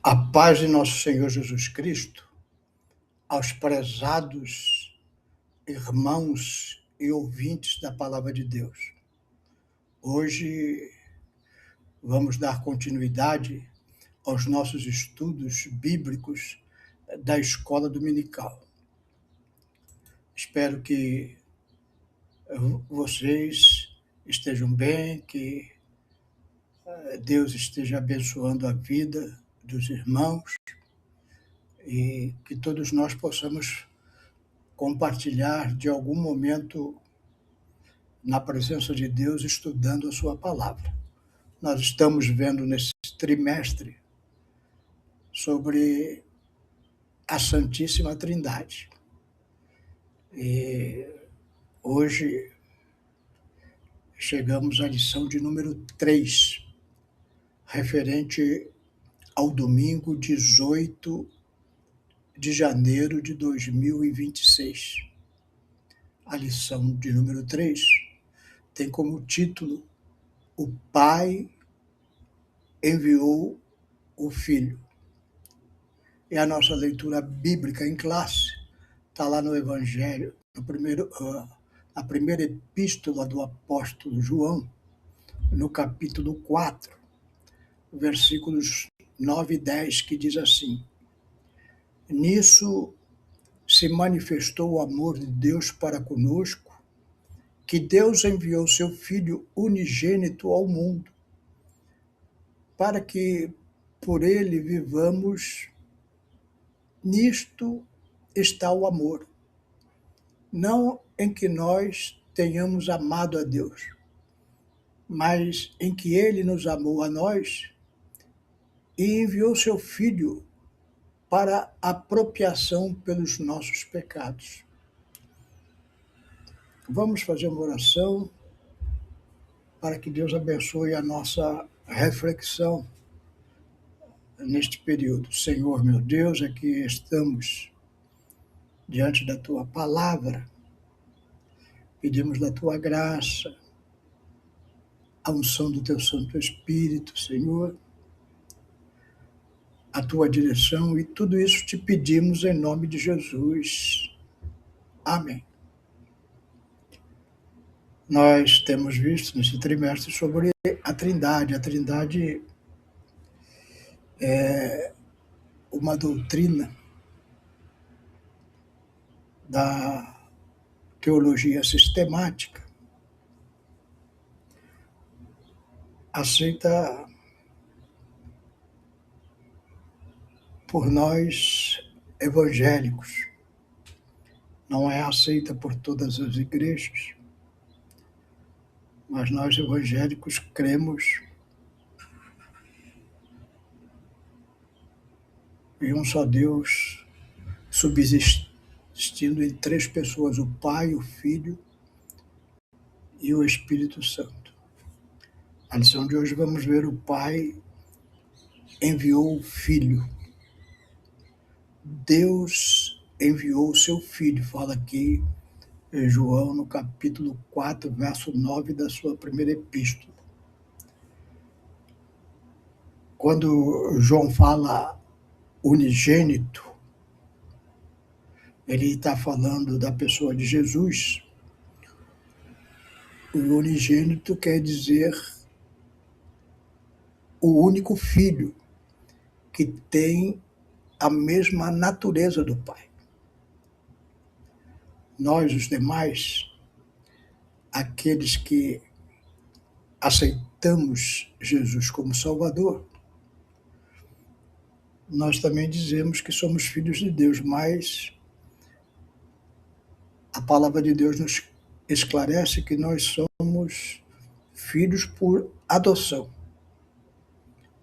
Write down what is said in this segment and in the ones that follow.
A paz de nosso Senhor Jesus Cristo, aos prezados irmãos e ouvintes da Palavra de Deus. Hoje vamos dar continuidade aos nossos estudos bíblicos da Escola Dominical. Espero que vocês estejam bem, que Deus esteja abençoando a vida dos irmãos e que todos nós possamos compartilhar de algum momento na presença de Deus, estudando a sua palavra. Nós estamos vendo nesse trimestre sobre a Santíssima Trindade. E hoje chegamos à lição de número 3, referente ao domingo 18 de janeiro de 2026. A lição de número 3 tem como título: O Pai enviou o Filho. E a nossa leitura bíblica em classe está lá no Evangelho, na primeira epístola do apóstolo João, no capítulo 4, versículos 9 e 10, que diz assim: Nisso se manifestou o amor de Deus para conosco, que Deus enviou seu Filho unigênito ao mundo, para que por ele vivamos. Nisto está o amor, não em que nós tenhamos amado a Deus, mas em que ele nos amou a nós e enviou seu Filho para apropriação pelos nossos pecados. Vamos fazer uma oração para que Deus abençoe a nossa reflexão neste período. Senhor, meu Deus, aqui estamos diante da Tua palavra, pedimos da Tua graça, a unção do Teu Santo Espírito, Senhor, a Tua direção, e tudo isso te pedimos em nome de Jesus. Amém. Nós temos visto nesse trimestre sobre a Trindade. A Trindade é uma doutrina da teologia sistemática, aceita por nós evangélicos, não é aceita por todas as igrejas, mas nós evangélicos cremos em um só Deus, subsistindo em três pessoas: o Pai, o Filho e o Espírito Santo. Na lição de hoje vamos ver: o Pai enviou o Filho. Deus enviou o seu Filho, fala aqui em João, no capítulo 4, verso 9 da sua primeira epístola. Quando João fala unigênito, ele está falando da pessoa de Jesus. O unigênito quer dizer o único filho que tem a mesma natureza do Pai. Nós, os demais, aqueles que aceitamos Jesus como Salvador, nós também dizemos que somos filhos de Deus, mas a palavra de Deus nos esclarece que nós somos filhos por adoção.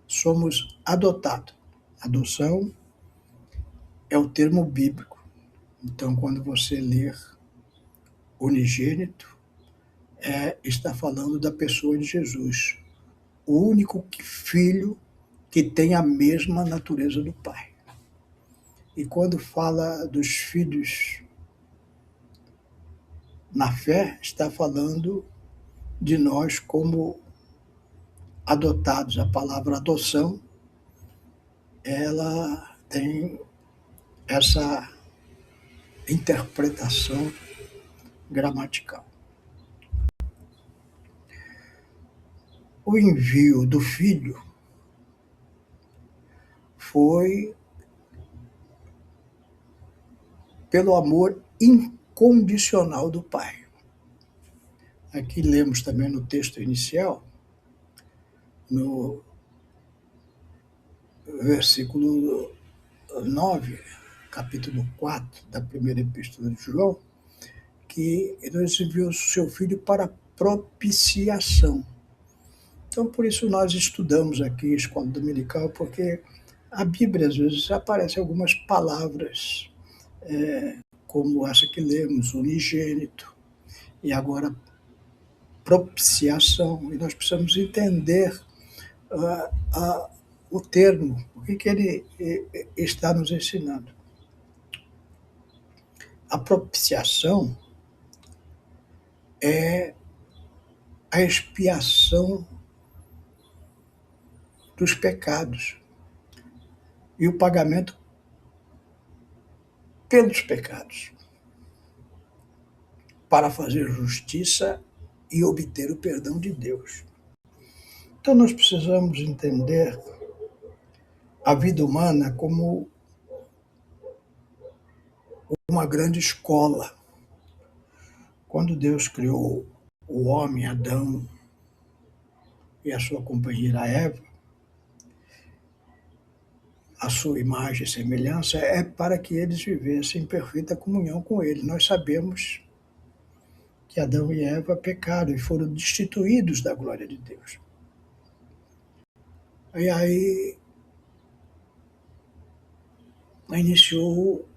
Somos adotados. Adoção é o termo bíblico. Então, quando você ler unigênito, está falando da pessoa de Jesus, o único filho que tem a mesma natureza do Pai. E quando fala dos filhos na fé, está falando de nós como adotados. A palavra adoção ela tem essa interpretação gramatical. O envio do Filho foi pelo amor incondicional do Pai. Aqui lemos também no texto inicial, no versículo 9, capítulo 4 da primeira epístola de João, que Deus enviou o seu Filho para propiciação. Então, por isso nós estudamos aqui a escola dominical, porque a Bíblia, às vezes, aparecem algumas palavras, como essa que lemos, unigênito, e agora propiciação, e nós precisamos entender o termo, o que ele está nos ensinando. A propiciação é a expiação dos pecados e o pagamento pelos pecados, para fazer justiça e obter o perdão de Deus. Então nós precisamos entender a vida humana como uma grande escola. Quando Deus criou o homem, Adão, e a sua companheira Eva, a sua imagem e semelhança, é para que eles vivessem em perfeita comunhão com ele. Nós sabemos que Adão e Eva pecaram e foram destituídos da glória de Deus. E aí iniciou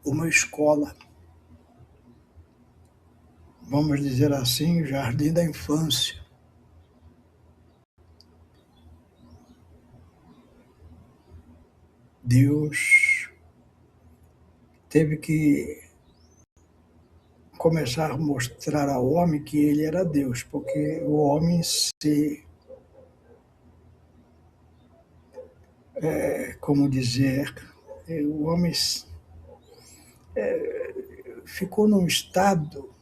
uma escola, vamos dizer assim, o jardim da infância. Deus teve que começar a mostrar ao homem que ele era Deus, porque o homem como dizer, o homem ficou num estado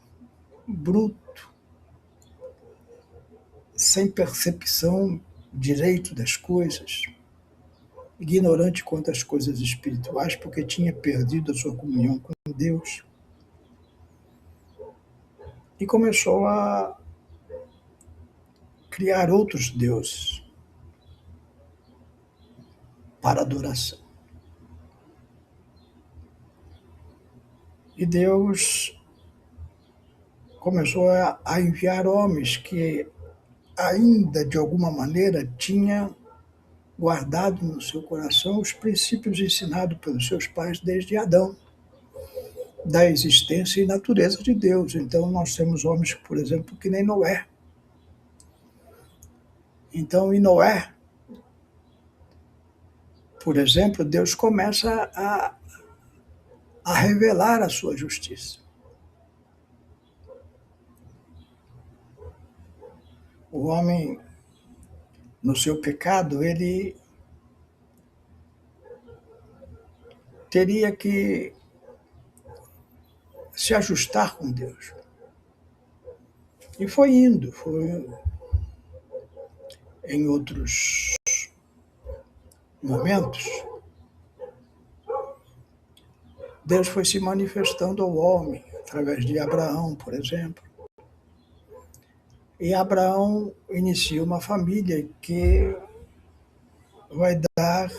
bruto, sem percepção direito das coisas, ignorante quanto às coisas espirituais, porque tinha perdido a sua comunhão com Deus. E começou a criar outros deuses para adoração. E Deus começou a enviar homens que ainda, de alguma maneira, tinham guardado no seu coração os princípios ensinados pelos seus pais desde Adão, da existência e natureza de Deus. Então, nós temos homens, por exemplo, que nem Noé. Então, em Noé, por exemplo, Deus começa a revelar a sua justiça. O homem, no seu pecado, ele teria que se ajustar com Deus. E foi indo, foi em outros momentos, Deus foi se manifestando ao homem, através de Abraão, por exemplo. E Abraão inicia uma família que vai dar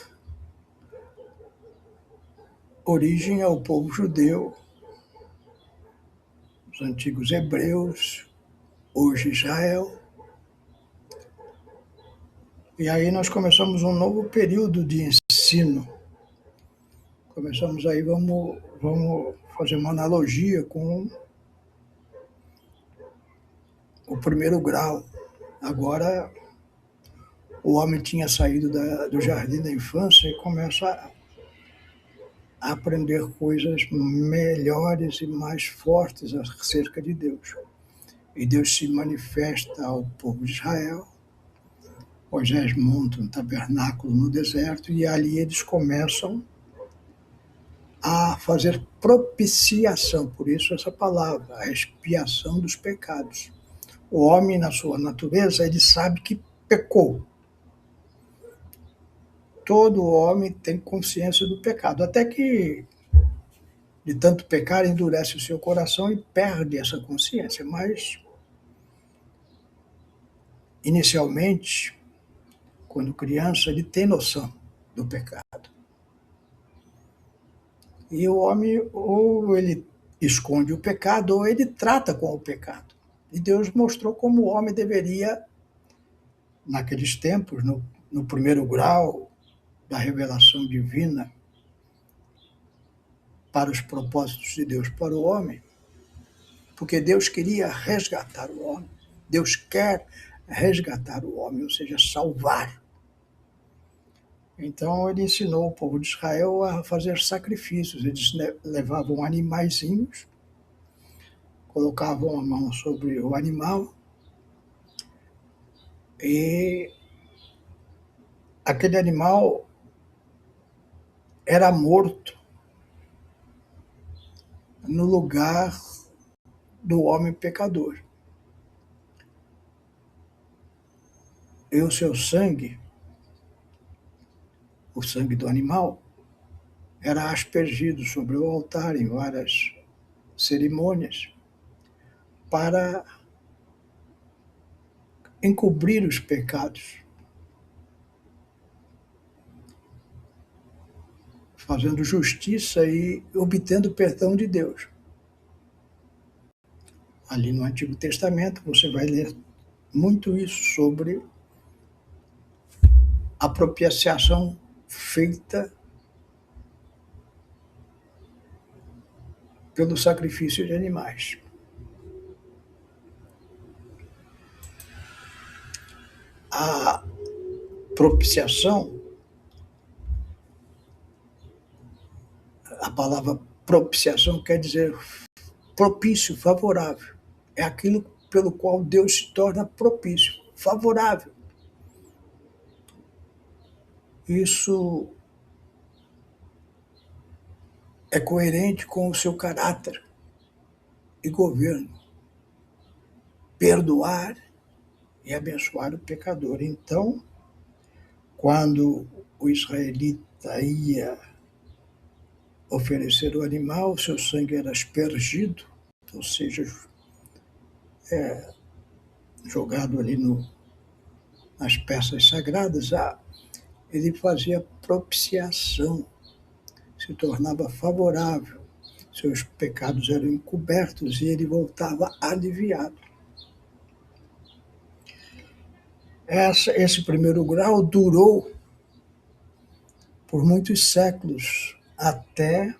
origem ao povo judeu, os antigos hebreus, hoje Israel. E aí nós começamos um novo período de ensino. Começamos aí, vamos fazer uma analogia com o primeiro grau. Agora o homem tinha saído do jardim da infância e começa a aprender coisas melhores e mais fortes acerca de Deus. E Deus se manifesta ao povo de Israel Moisés monta um tabernáculo no deserto e ali eles começam a fazer propiciação, por isso essa palavra, a expiação dos pecados. O homem, na sua natureza, ele sabe que pecou. Todo homem tem consciência do pecado, até que, de tanto pecar, endurece o seu coração e perde essa consciência. Mas, inicialmente, quando criança, ele tem noção do pecado. E o homem, ou ele esconde o pecado, ou ele trata com o pecado. E Deus mostrou como o homem deveria, naqueles tempos, no primeiro grau da revelação divina, para os propósitos de Deus para o homem, porque Deus queria resgatar o homem. Deus quer resgatar o homem, ou seja, salvar. Então ele ensinou o povo de Israel a fazer sacrifícios. Eles levavam animaizinhos, colocavam a mão sobre o animal e aquele animal era morto no lugar do homem pecador. E o seu sangue, o sangue do animal, era aspergido sobre o altar em várias cerimônias para encobrir os pecados, fazendo justiça e obtendo perdão de Deus. Ali no Antigo Testamento você vai ler muito isso sobre a propiciação feita pelo sacrifício de animais. A propiciação, a palavra propiciação quer dizer propício, favorável. É aquilo pelo qual Deus se torna propício, favorável. Isso é coerente com o seu caráter e governo. Perdoar e abençoar o pecador. Então, quando o israelita ia oferecer o animal, seu sangue era aspergido, ou seja, jogado ali nas peças sagradas, ele fazia propiciação, se tornava favorável, seus pecados eram encobertos e ele voltava aliviado. Esse primeiro grau durou por muitos séculos, até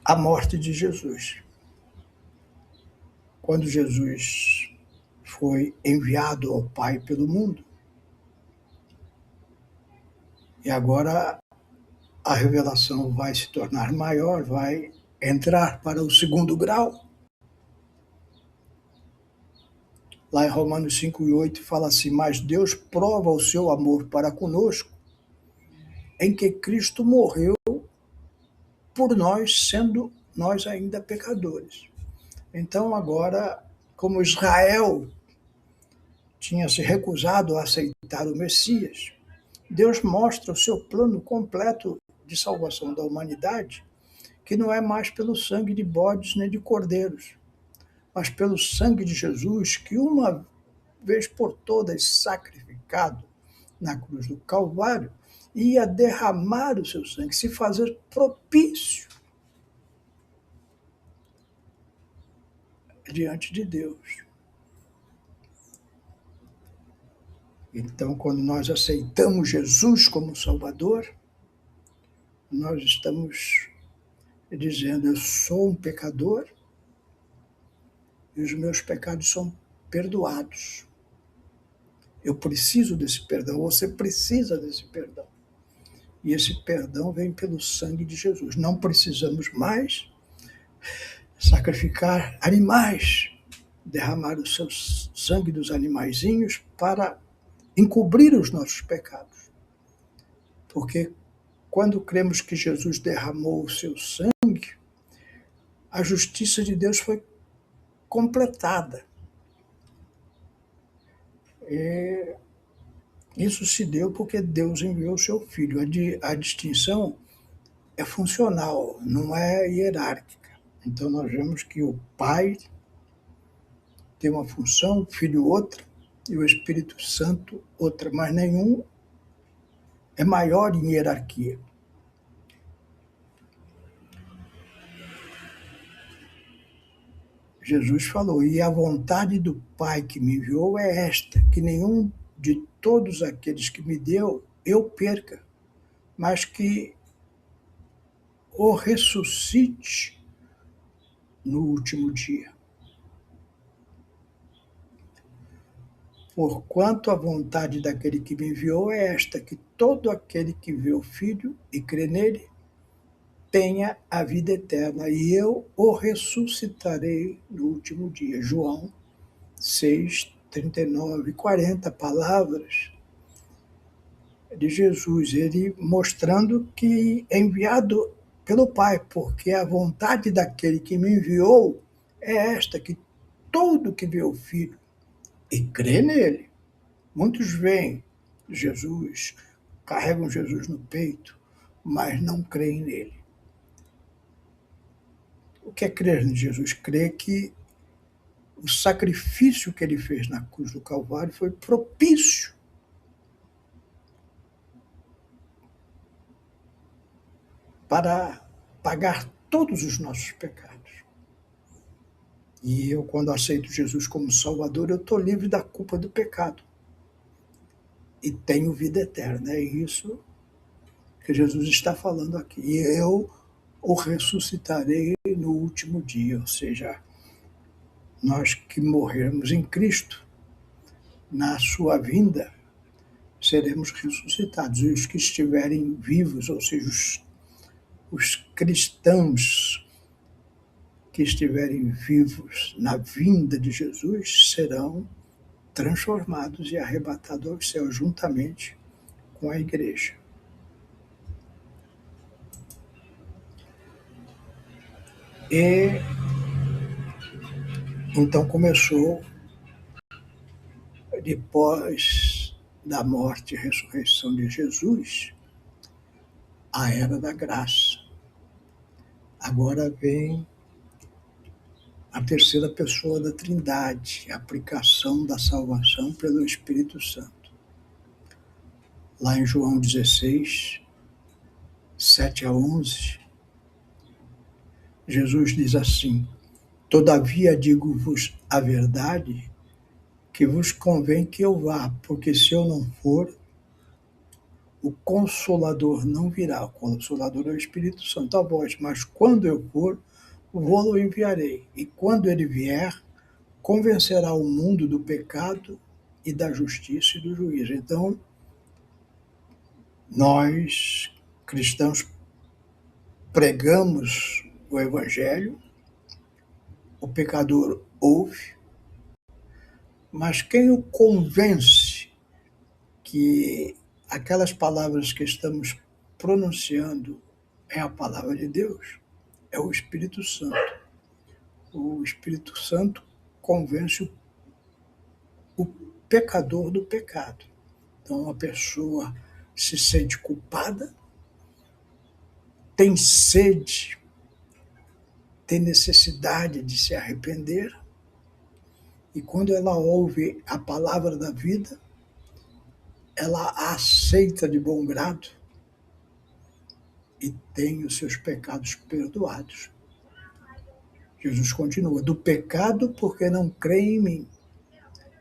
a morte de Jesus. Quando Jesus foi enviado ao Pai pelo mundo, e agora a revelação vai se tornar maior, vai entrar para o segundo grau. Lá em Romanos 5:8 fala assim: mas Deus prova o seu amor para conosco, em que Cristo morreu por nós, sendo nós ainda pecadores. Então agora, como Israel tinha se recusado a aceitar o Messias, Deus mostra o seu plano completo de salvação da humanidade, que não é mais pelo sangue de bodes nem de cordeiros, mas pelo sangue de Jesus, que uma vez por todas sacrificado na cruz do Calvário, ia derramar o seu sangue, se fazer propício diante de Deus. Então, quando nós aceitamos Jesus como Salvador, nós estamos dizendo: eu sou um pecador e os meus pecados são perdoados. Eu preciso desse perdão, você precisa desse perdão. E esse perdão vem pelo sangue de Jesus. Não precisamos mais sacrificar animais, derramar o seu sangue dos animaizinhos para encobrir os nossos pecados. Porque quando cremos que Jesus derramou o seu sangue, a justiça de Deus foi completada. E isso se deu porque Deus enviou o seu Filho. A distinção é funcional, não é hierárquica. Então nós vemos que o Pai tem uma função, o Filho outra, e o Espírito Santo outra, mas nenhum é maior em hierarquia. Jesus falou, e a vontade do Pai que me enviou é esta, que nenhum de todos aqueles que me deu eu perca, mas que o ressuscite no último dia. Porquanto a vontade daquele que me enviou é esta, que todo aquele que vê o Filho e crê nele tenha a vida eterna, e eu o ressuscitarei no último dia. João 6, 39, 40 palavras de Jesus, ele mostrando que é enviado pelo Pai, porque a vontade daquele que me enviou é esta, que todo que vê o Filho e crê nele. Muitos veem Jesus, carregam Jesus no peito, mas não creem nele. O que é crer em Jesus? Crer que o sacrifício que ele fez na cruz do Calvário foi propício para pagar todos os nossos pecados. E eu, quando aceito Jesus como Salvador, eu estou livre da culpa do pecado. E tenho vida eterna. É isso que Jesus está falando aqui. E eu o ressuscitarei no último dia. Ou seja, nós que morrermos em Cristo, na sua vinda, seremos ressuscitados. E os que estiverem vivos, ou seja, os cristãos que estiverem vivos na vinda de Jesus, serão transformados e arrebatados ao céu juntamente com a igreja. E então começou, depois da morte e ressurreição de Jesus, a era da graça. Agora vem a terceira pessoa da Trindade, a aplicação da salvação pelo Espírito Santo. Lá em João 16, 7 a 11, Jesus diz assim: todavia digo-vos a verdade, que vos convém que eu vá, porque se eu não for, o Consolador não virá. O Consolador é o Espírito Santo a vós, mas quando eu for, vou-lo enviarei. E quando ele vier, convencerá o mundo do pecado e da justiça e do juízo. Então, nós, cristãos, pregamos o Evangelho, o pecador ouve, mas quem o convence que aquelas palavras que estamos pronunciando é a palavra de Deus, é o Espírito Santo. O Espírito Santo convence o pecador do pecado. Então, a pessoa se sente culpada, tem sede, tem necessidade de se arrepender, e quando ela ouve a palavra da vida, ela a aceita de bom grado e tem os seus pecados perdoados. Jesus continua: do pecado, porque não crê em mim;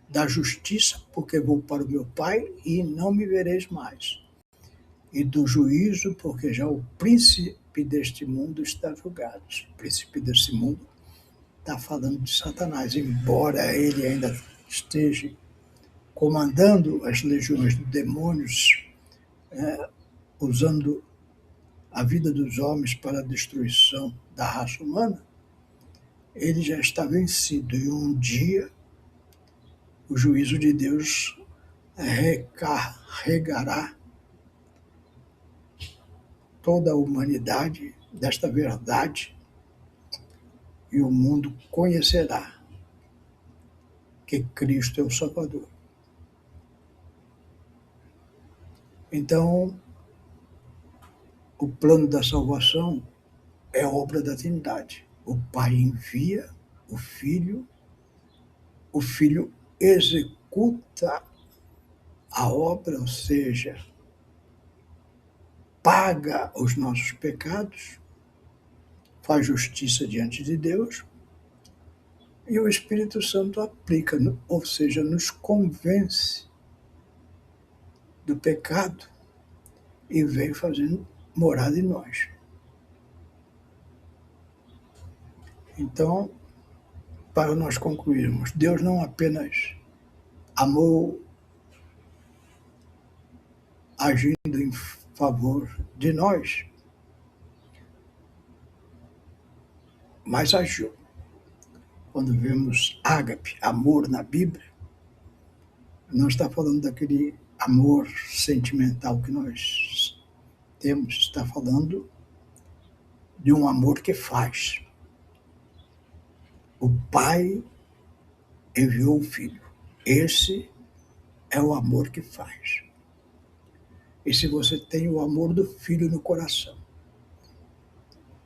da justiça, porque vou para o meu Pai e não me vereis mais; e do juízo, porque já o príncipe deste mundo está julgado. O príncipe deste mundo está falando de Satanás, embora ele ainda esteja comandando as legiões de demônios, usando a vida dos homens para a destruição da raça humana, ele já está vencido e um dia o juízo de Deus recarregará toda a humanidade desta verdade e o mundo conhecerá que Cristo é o Salvador. Então, o plano da salvação é obra da Trindade. O Pai envia o Filho executa a obra, ou seja, paga os nossos pecados, faz justiça diante de Deus, e o Espírito Santo aplica, ou seja, nos convence do pecado e vem fazendo morada em nós. Então, para nós concluirmos, Deus não apenas amou agindo em favor de nós, mas agiu. Quando vemos ágape, amor na Bíblia, não está falando daquele amor sentimental que nós temos, está falando de um amor que faz. O Pai enviou o Filho. Esse é o amor que faz. E se você tem o amor do Filho no coração,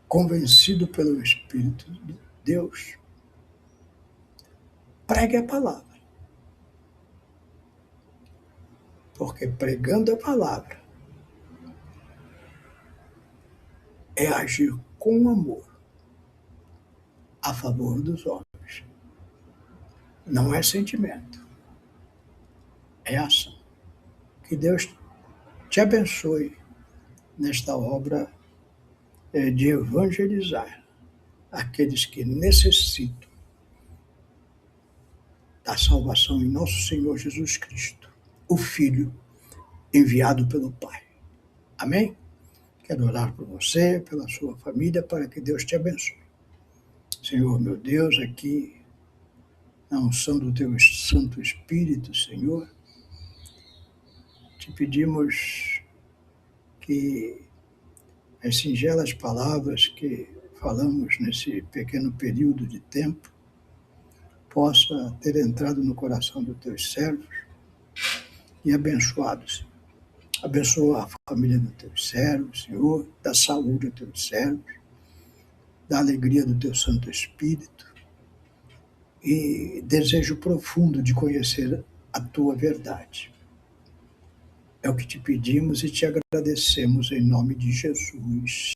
convencido pelo Espírito de Deus, pregue a palavra. Porque pregando a palavra é agir com amor a favor dos homens. Não é sentimento, é ação. Que Deus te abençoe nesta obra de evangelizar aqueles que necessitam da salvação em nosso Senhor Jesus Cristo, o Filho enviado pelo Pai. Amém? Quero orar por você, pela sua família, para que Deus te abençoe. Senhor, meu Deus, aqui, na unção do teu Santo Espírito, Senhor, te pedimos que as singelas palavras que falamos nesse pequeno período de tempo possa ter entrado no coração dos teus servos e abençoados. Abençoa a família dos teus servos, Senhor, dá saúde aos teus servos, dá alegria do teu Santo Espírito e desejo profundo de conhecer a tua verdade. É o que te pedimos e te agradecemos em nome de Jesus.